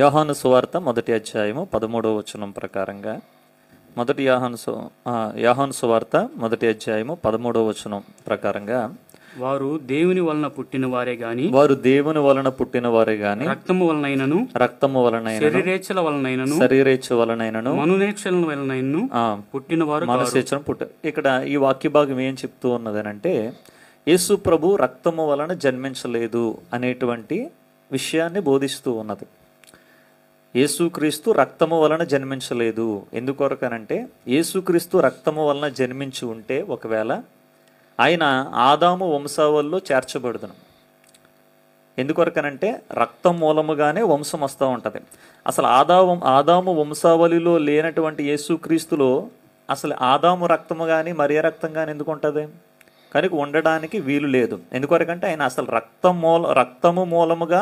యోహాను సువార్త మొదటి అధ్యాయము 13వ వచనం ప్రకారంగా యోహాను సువార్త మొదటి అధ్యాయము 13వ వచనం ప్రకారంగా వారు దేవుని వలన పుట్టిన వారే గాని రక్తము వలనైనను శరీరేచ్ఛల వలనైనను మనునేచ్ఛల వలనైనను పుట్టినవారు. ఇక్కడ ఈ వాక్య భాగం ఏం చెప్తూ ఉన్నదనంటే, యేసు ప్రభు రక్తము వలన జన్మించలేదు అనేటువంటి విషయాన్ని బోధిస్తూ ఉన్నది. యేసుక్రీస్తు రక్తము వలన జన్మించలేదు. ఎందుకొరకనంటే, యేసుక్రీస్తు రక్తము వలన జన్మించి ఉంటే ఒకవేళ ఆయన ఆదాము వంశావళిలో చేర్చబడుదును. ఎందుకొరకనంటే రక్తం మూలముగానే వంశం వస్తూ ఉంటుంది. అసలు ఆదాము వంశావళిలో లేనటువంటి యేసుక్రీస్తులో అసలు ఆదాము రక్తము కానీ మరియ రక్తం కానీ ఎందుకు ఉంటుంది? కనుక ఉండడానికి వీలు లేదు. ఎందుకొరకంటే ఆయన అసలు రక్తము మూలముగా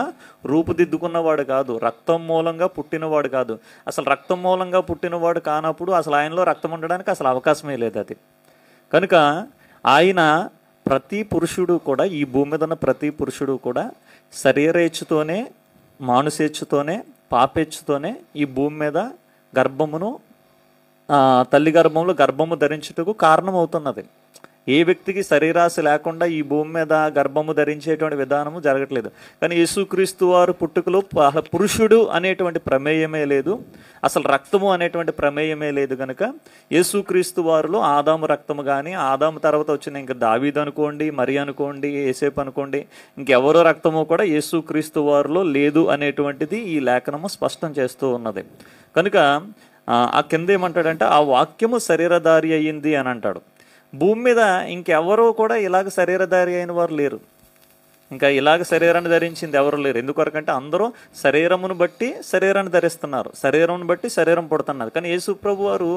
రూపుదిద్దుకున్నవాడు కాదు, రక్తం మూలంగా పుట్టినవాడు కాదు. అసలు రక్తం మూలంగా పుట్టినవాడు కానప్పుడు అసలు ఆయనలో రక్తం ఉండడానికి అసలు అవకాశమే లేదు అది. కనుక ఆయన ప్రతి పురుషుడు కూడా, ఈ భూమి మీద ఉన్న ప్రతి పురుషుడు కూడా శరీరేచ్ఛతోనే, మానుసేచ్ఛతోనే, పాపేచ్ఛతోనే ఈ భూమి మీద తల్లి గర్భంలో గర్భము ధరించుటకు కారణమవుతున్నది. ఏ వ్యక్తికి శరీరాశ లేకుండా ఈ భూమి మీద గర్భము ధరించేటువంటి విధానము జరగట్లేదు. కానీ యేసుక్రీస్తు వారు పుట్టుకలో పురుషుడు అనేటువంటి ప్రమేయమే లేదు, అసలు రక్తము అనేటువంటి ప్రమేయమే లేదు. కనుక యేసుక్రీస్తు వారిలో ఆదాము రక్తము కానీ, ఆదాము తర్వాత వచ్చిన ఇంకా దావీదు అనుకోండి, మరి అనుకోండి, యేసేపు అనుకోండి, ఇంకెవరో రక్తము కూడా యేసుక్రీస్తు వారిలో లేదు అనేటువంటిది ఈ లేఖనము స్పష్టం చేస్తూ ఉన్నది. కనుక ఆ కింద ఏమంటాడంటే, ఆ వాక్యము శరీరధారి అయ్యింది అని అంటాడు. భూమి మీద ఇంకెవరో కూడా ఇలాగ శరీరధారి అయిన వారు లేరు, ఇంకా ఇలాగ శరీరాన్ని ధరించింది ఎవరు లేరు. ఎందుకొరకంటే అందరూ శరీరమును బట్టి శరీరాన్ని ధరిస్తున్నారు, శరీరం బట్టి శరీరం పుడుతున్నారు. కానీ యేసు ప్రభు వారు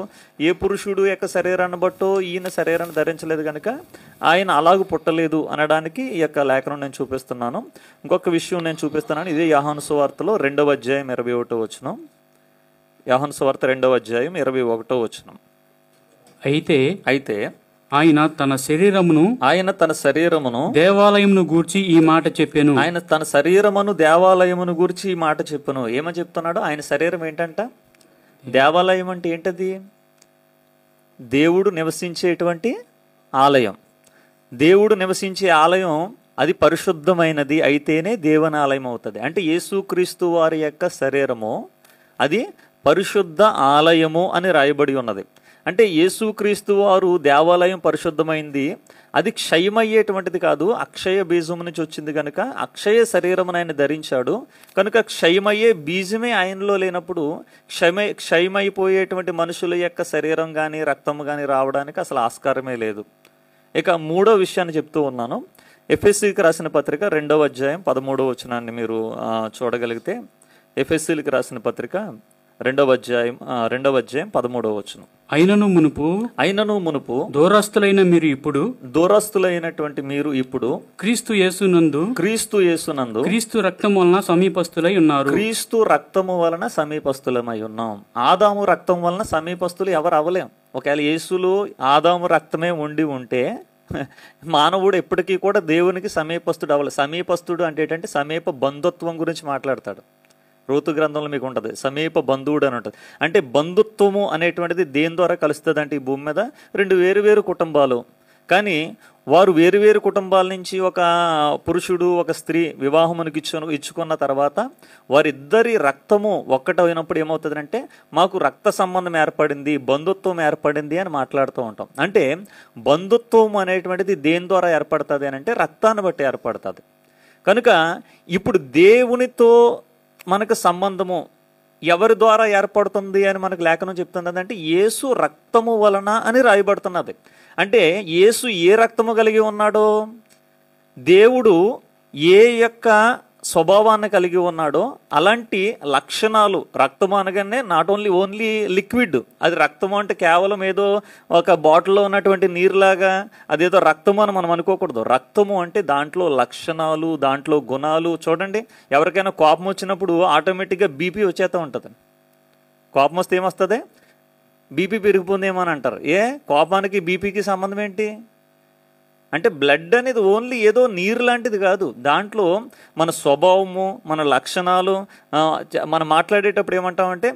ఏ పురుషుడు యొక్క శరీరాన్ని బట్టో ఈయన శరీరాన్ని ధరించలేదు, కనుక ఆయన అలాగ పుట్టలేదు అనడానికి ఈ యొక్క లేఖనం నేను చూపిస్తున్నాను. ఇంకొక విషయం నేను చూపిస్తున్నాను. ఇదే యోహాను సువార్తలో 2వ అధ్యాయం 21వ వచనం. యోహాను సువార్త 2వ అధ్యాయం 21వ వచనం. అయితే ఆయన తన శరీరమును దేవాలయమును గూర్చి ఈ మాట చెప్పెను. ఆయన తన శరీరమును దేవాలయమును గూర్చి ఈ మాట చెప్పెను. ఏమని చెప్తున్నాడు? ఆయన శరీరం ఏంటంట? దేవాలయం అంటే ఏంటది? దేవుడు నివసించేటువంటి ఆలయం. దేవుడు నివసించే ఆలయం అది పరిశుద్ధమైనది అయితేనే దేవుని ఆలయం అవుతుంది. అంటే యేసుక్రీస్తు వారి యొక్క శరీరము అది పరిశుద్ధ ఆలయము అని రాయబడి ఉన్నది. అంటే యేసుక్రీస్తు వారు దేవాలయం పరిశుద్ధమైంది, అది క్షయమయ్యేటువంటిది కాదు, అక్షయ బీజము నుంచి వచ్చింది. కనుక అక్షయ శరీరమును ఆయన ధరించాడు. కనుక క్షయమయ్యే బీజమే ఆయనలో లేనప్పుడు క్షయమైపోయేటువంటి మనుషుల యొక్క శరీరం కానీ రక్తము కానీ రావడానికి అసలు ఆస్కారమే లేదు. ఇక 3వ విషయాన్ని చెప్తూ ఉన్నాను. ఎఫెసీకి రాసిన పత్రిక 2వ అధ్యాయం 13వ వచనాన్ని మీరు చూడగలిగితే, ఎఫెసీలకు రాసిన పత్రిక 2వ అధ్యాయం 13వ వచనం. అయినను మునుపు దూరస్తులైనటువంటి మీరు ఇప్పుడు క్రీస్తు యేసునందు క్రీస్తు రక్తము వలన సమీపస్తులై ఉన్నారు. క్రీస్తు రక్తము వలన సమీపస్తులమై ఉన్నాం. ఆదాము రక్తం వలన సమీపస్తులు ఎవరు అవ్వలేం. ఒకవేళ యేసులో ఆదాము రక్తమే ఉంటే మానవుడు ఎప్పటికీ కూడా దేవునికి సమీపస్తుడు అవ్వలేదు. సమీపస్తుడు అంటే ఏంటంటే సమీప బంధుత్వం గురించి మాట్లాడతాడు. రూతు గ్రంథంలో మీకు ఉంటుంది, సమీప బంధువుడు అని ఉంటుంది. అంటే బంధుత్వము అనేటువంటిది దేని ద్వారా కలుస్తుంది అంటే, ఈ భూమి మీద 2 వేరు కుటుంబాలు, కానీ వారు వేరు కుటుంబాల నుంచి ఒక పురుషుడు ఒక స్త్రీ వివాహమునికి ఇచ్చుకున్న తర్వాత వారిద్దరి రక్తము ఒక్కటైనప్పుడు ఏమవుతుందంటే, మాకు రక్త సంబంధం ఏర్పడింది, బంధుత్వం ఏర్పడింది అని మాట్లాడుతూ ఉంటాం. అంటే బంధుత్వం అనేటువంటిది దేని ద్వారా ఏర్పడుతుంది అని అంటే, రక్తాన్ని బట్టి ఏర్పడుతుంది. కనుక ఇప్పుడు దేవునితో మనకు సంబంధము ఎవరి ద్వారా ఏర్పడుతుంది అని మనకు లేఖనం చెప్తున్నది అంటే, యేసు రక్తము వలన అని రాయబడుతున్నది. అంటే యేసు ఏ రక్తము కలిగి ఉన్నాడో, దేవుడు ఏ యొక్క స్వభావాన్ని కలిగి ఉన్నాడో అలాంటి లక్షణాలు రక్తము అనగానే నాట్ ఓన్లీ లిక్విడ్, అది రక్తము అంటే కేవలం ఏదో ఒక బాటిల్లో ఉన్నటువంటి నీరులాగా అదేదో రక్తము అని మనం అనుకోకూడదు. రక్తము అంటే దాంట్లో లక్షణాలు, దాంట్లో గుణాలు. చూడండి, ఎవరికైనా కోపం వచ్చినప్పుడు ఆటోమేటిక్గా బీపీ వచ్చేస్తూ ఉంటుంది. కోపం వస్తే ఏమొస్తుంది? బీపీ పెరిగిపోతుందేమో అని అంటారు. కోపానికి బీపీకి సంబంధం ఏంటి అంటే బ్లడ్ అనేది ఓన్లీ ఏదో నీరు లాంటిది కాదు. దాంట్లో మన స్వభావము, మన లక్షణాలు, మనం మాట్లాడేటప్పుడు ఏమంటామంటే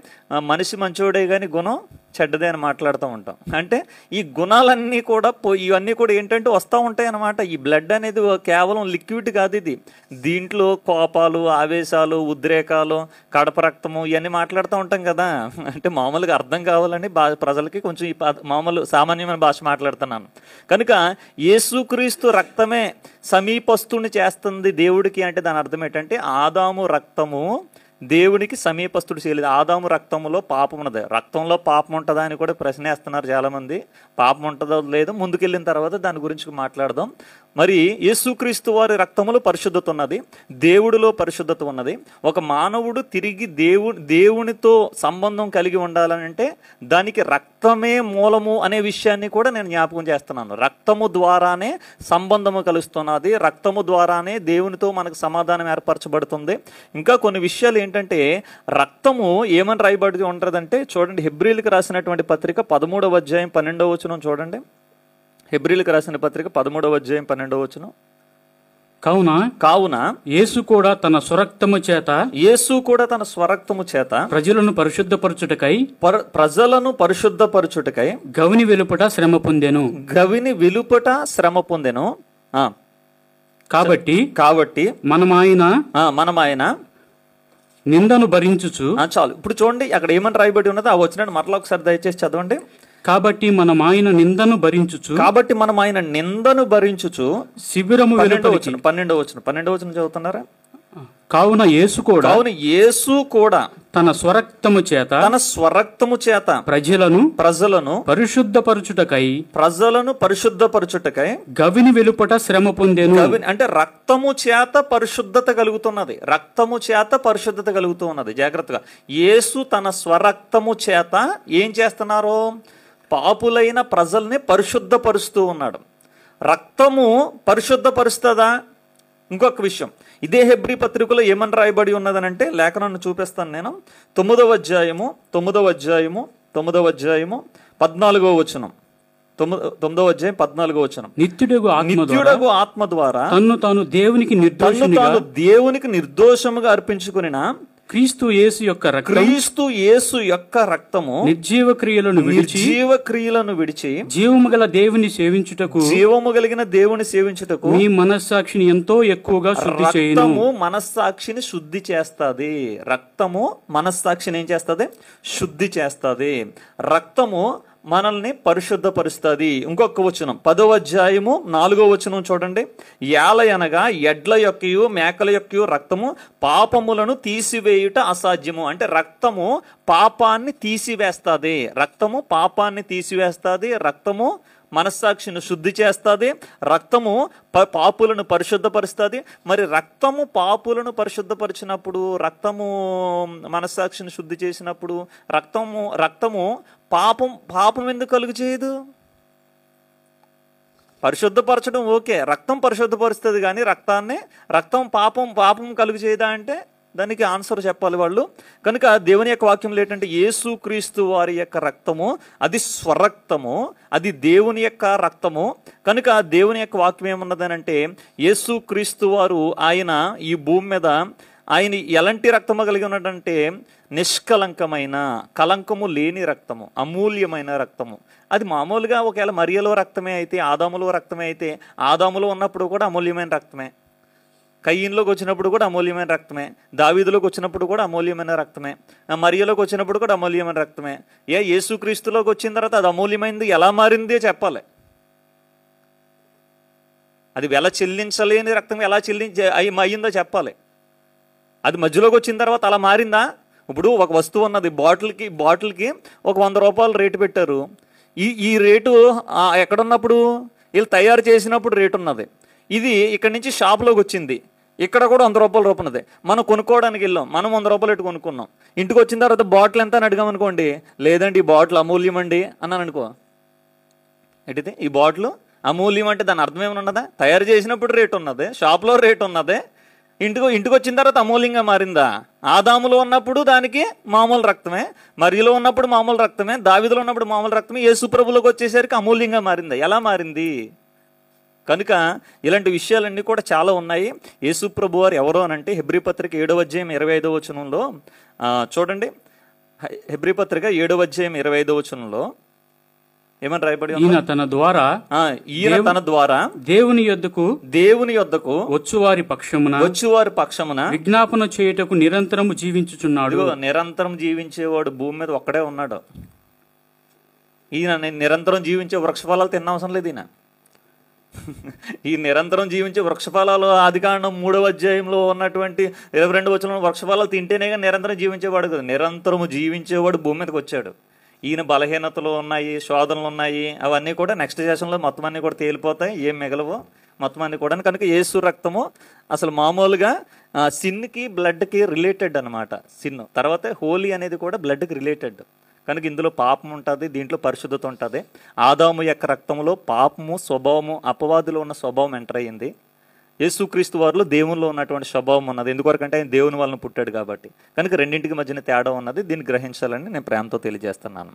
మనిషి మంచోడే కానీ గుణం చెడ్డదే అని మాట్లాడుతూ ఉంటాం. అంటే ఈ గుణాలన్నీ కూడా ఇవన్నీ కూడా ఏంటంటే వస్తూ ఉంటాయి అన్నమాట. ఈ బ్లడ్ అనేది కేవలం లిక్విడ్ కాదు, ఇది దీంట్లో కోపాలు, ఆవేశాలు, ఉద్రేకాలు, కడప రక్తము ఇవన్నీ మాట్లాడుతూ ఉంటాం కదా. అంటే మామూలుగా అర్థం కావాలని ప్రజలకి కొంచెం ఈ మామూలు సామాన్యమైన భాష మాట్లాడుతున్నాను. కనుక యేసుక్రీస్తు రక్తమే సమీపస్తుని చేస్తుంది దేవుడికి అంటే దాని అర్థం ఏంటంటే ఆదాము రక్తము దేవునికి సమీపస్తుడు చేయలేదు. ఆదాము రక్తంలో పాపం ఉన్నది. రక్తంలో పాపం ఉంటుందా అని కూడా ప్రశ్న వేస్తున్నారు చాలామంది. పాపం ఉంటుందో లేదో ముందుకెళ్ళిన తర్వాత దాని గురించి మాట్లాడదాం. మరి యేసుక్రీస్తు వారి రక్తములో పరిశుద్ధత ఉన్నది, దేవుడిలో పరిశుద్ధత ఉన్నది. ఒక మానవుడు తిరిగి దేవునితో సంబంధం కలిగి ఉండాలంటే దానికి రక్తమే మూలము అనే విషయాన్ని కూడా నేను జ్ఞాపకం చేస్తున్నాను. రక్తము ద్వారానే సంబంధము కలుస్తున్నది, రక్తము ద్వారానే దేవునితో మనకు సమాధానం ఏర్పరచబడుతుంది. ఇంకా కొన్ని విషయాలు ఏంటంటే రక్తము ఏమని రాయబడి ఉంటుందంటే చూడండి, హెబ్రీలకు రాసినటువంటి పత్రిక 13వ అధ్యాయం 12వ వచనం చూడండి. హెబ్రీలకు రాసిన పత్రిక 13వ అధ్యాయం 12వ వచనం. కావున యేసు కూడా తన స్వరక్తము చేత ప్రజలను పరిశుద్ధపరచుటకై గవిని వెలుపట శ్రమ పొందెను. కాబట్టి మనం ఆయన నిందను భరించుచు. చాలు, ఇప్పుడు చూడండి అక్కడ ఏమని రాయబడి ఉన్నదో ఆ వచనాన్ని మరలా ఒకసారి దయచేసి చదవండి. కాబట్టి మనం ఆయన నిందను భరించుచు శిబిరము 12వ వచనం చదువుతున్నారా? కావున యేసు కూడా తన స్వరక్తము చేత ప్రజలను పరిశుద్ధపరచుటకై గవిని వెలుపట శ్రమ పొందెను. అంటే రక్తము చేత పరిశుద్ధత కలుగుతున్నది, జాగ్రత్తగా. యేసు తన స్వరక్తము చేత ఏం చేస్తున్నారు? పాపులైన ప్రజల్ని పరిశుద్ధపరుస్తూ ఉన్నాడు. రక్తము పరిశుద్ధపరుస్తుందా? ఇంకొక విషయం, ఇదే హెబ్రీ పత్రికలో ఏమని రాయబడి ఉన్నదనంటే లేఖనాన్ని చూపిస్తాను నేను. 9వ అధ్యాయము 14వ వచనం. 9వ అధ్యాయం 14వ వచనం. నిత్యుడగు ఆత్మ ద్వారా తన్ను తాను దేవునికి నిర్దోషముగా అర్పించుకొనిన క్రీస్తు యేసు యొక్క రక్తము నిర్జీవ క్రియలను విడిచి జీవము కలిగిన దేవుని సేవించుటకు మీ మనస్సాక్షిని ఎంతో ఎక్కువగా శుద్ధి చేయును. మనస్సాక్షిని శుద్ధి చేస్తది. రక్తము మనస్సాక్షిని ఏం చేస్తది? శుద్ధి చేస్తది. రక్తము మనల్ని పరిశుద్ధపరుస్తుంది. ఇంకొక వచనం 10వ అధ్యాయము 4వ వచనం చూడండి. యాలయనగా ఎడ్ల యొక్కయు మేకల యొక్కయు రక్తము పాపములను తీసివేయుట అసాధ్యము. అంటే రక్తము పాపాన్ని తీసివేస్తుంది. రక్తము మనస్సాక్షిని శుద్ధి చేస్తుంది. రక్తము పాపులను పరిశుద్ధపరుస్తుంది. మరి రక్తము పాపులను పరిశుద్ధపరిచినప్పుడు, రక్తము మనస్సాక్షిని శుద్ధి చేసినప్పుడు రక్తము పాపం ఎందుకు కలుగు చేయదు? పరిశుద్ధపరచడం ఓకే, రక్తం పరిశుద్ధపరుస్తుంది, కానీ రక్తం పాపం కలుగు చేయదా అంటే దానికి ఆన్సర్ చెప్పాలి వాళ్ళు. కనుక దేవుని యొక్క వాక్యం ఏంటంటే యేసుక్రీస్తు వారి యొక్క రక్తము అది స్వరక్తము, అది దేవుని యొక్క రక్తము. కనుక దేవుని యొక్క వాక్యం ఏమన్నదనంటే యేసుక్రీస్తు వారు ఆయన ఈ భూమి మీద ఆయన ఎలాంటి రక్తము కలిగి ఉన్నాడంటే నిష్కలంకమైన, కలంకము లేని రక్తము, అమూల్యమైన రక్తము. అది మామూలుగా ఒకవేళ మరియలో రక్తమే అయితే, ఆదాములో రక్తమే అయితే, ఆదాములో ఉన్నప్పుడు కూడా అమూల్యమైన రక్తమే, కయ్యిన్లోకి వచ్చినప్పుడు కూడా అమూల్యమైన రక్తమే, దావీదులోకి వచ్చినప్పుడు కూడా అమూల్యమైన రక్తమే, మరియలోకి వచ్చినప్పుడు కూడా అమూల్యమైన రక్తమే. యేసుక్రీస్తులోకి వచ్చిన తర్వాత అది అమూల్యమైనది ఎలా మారింది చెప్పాలి. అది వెల చెల్లించలేని రక్తం ఎలా అయ్యిందో చెప్పాలి. అది మధ్యలోకి వచ్చిన తర్వాత అలా మారిందా? ఇప్పుడు ఒక వస్తువు ఉన్నది, బాటిల్కి ఒక 100 రూపాయలు రేటు పెట్టారు. ఈ రేటు ఎక్కడున్నప్పుడు వీళ్ళు తయారు చేసినప్పుడు రేటు ఉన్నది. ఇది ఇక్కడ నుంచి షాప్లోకి వచ్చింది, ఇక్కడ కూడా 100 రూపాయల రూపాయి ఉన్నది. మనం కొనుక్కోవడానికి వెళ్ళాం, మనం 100 రూపాయలు పెట్టి కొనుక్కున్నాం. ఇంటికి వచ్చిన తర్వాత బాటిల్ ఎంత అని అడిగామనుకోండి, లేదండి ఈ బాటిల్ అమూల్యం అండి అన్నాను అనుకో. ఏంటిది ఈ బాటిల్ అమూల్యం అంటే దాని అర్థం ఏమైనా ఉన్నదా? తయారు చేసినప్పుడు రేటు ఉన్నది, షాప్లో రేటు ఉన్నదే, ఇంటికి వచ్చిన తర్వాత అమూల్యంగా మారిందా? ఆదాములో ఉన్నప్పుడు దానికి మామూలు రక్తమే, మరియలో ఉన్నప్పుడు మామూలు రక్తమే, దావీదులో ఉన్నప్పుడు మామూలు రక్తమే, యేసు ప్రభువులోకి వచ్చేసరికి అమూల్యంగా మారిందా? ఎలా మారింది? కనుక ఇలాంటి విషయాలన్నీ కూడా చాలా ఉన్నాయి. యేసు ప్రభు వారు ఎవరో అనంటే హెబ్రీ పత్రిక 7వ అధ్యాయం 25వ వచనంలో చూడండి. హెబ్రీ పత్రిక 7వ అధ్యాయం 25వ వచనంలో ఏమని రాయబడి ఉంది? ఈయన తన ద్వారా దేవుని యొద్దకు వచ్చువారి పక్షమున విజ్ఞాపన చేయుటకు నిరంతరము జీవించుచున్నాడు. నిరంతరం జీవించేవాడు భూమి మీద ఒక్కడే ఉన్నాడు. ఈయన నిరంతరం జీవించే వృక్షఫలాలు తినవసరం లేదు. ఈ నిరంతరం జీవించే వృక్షఫలాలు ఆదికాండం 3వ అధ్యాయంలో ఉన్నటువంటి 22 వచనంలో వృక్షఫలాలు తింటేనే నిరంతరం జీవించేవాడు కదా. నిరంతరము జీవించేవాడు భూమి మీదకి వచ్చాడు. ఈయన బలహీనతలు ఉన్నాయి, శోధనలు ఉన్నాయి, అవన్నీ కూడా నెక్స్ట్ సెషన్లో మొత్తం అన్నీ కూడా తేలిపోతాయి, ఏం మిగలవో మొత్తం అన్నీ కూడా. కనుక యేసు రక్తము అసలు మామూలుగా సిన్కి బ్లడ్కి రిలేటెడ్ అనమాట. సిన్ తర్వాత హోలీ అనేది కూడా బ్లడ్కి రిలేటెడ్. కనుక ఇందులో పాపం ఉంటుంది, దీంట్లో పరిశుద్ధత ఉంటుంది. ఆదాము యొక్క రక్తంలో పాపము, స్వభావము, అపవాదులో ఉన్న స్వభావం ఎంటర్ అయ్యింది. యేసుక్రీస్తు వారిలో దేవునిలో ఉన్నటువంటి స్వభావం ఉన్నది. ఎందుకొరకంటే ఆయన దేవుని వలన పుట్టాడు కాబట్టి. కనుక రెండింటికి మధ్యన తేడా ఉన్నది. దీన్ని గ్రహించాలని నేను ప్రేమతో తెలియజేస్తున్నాను.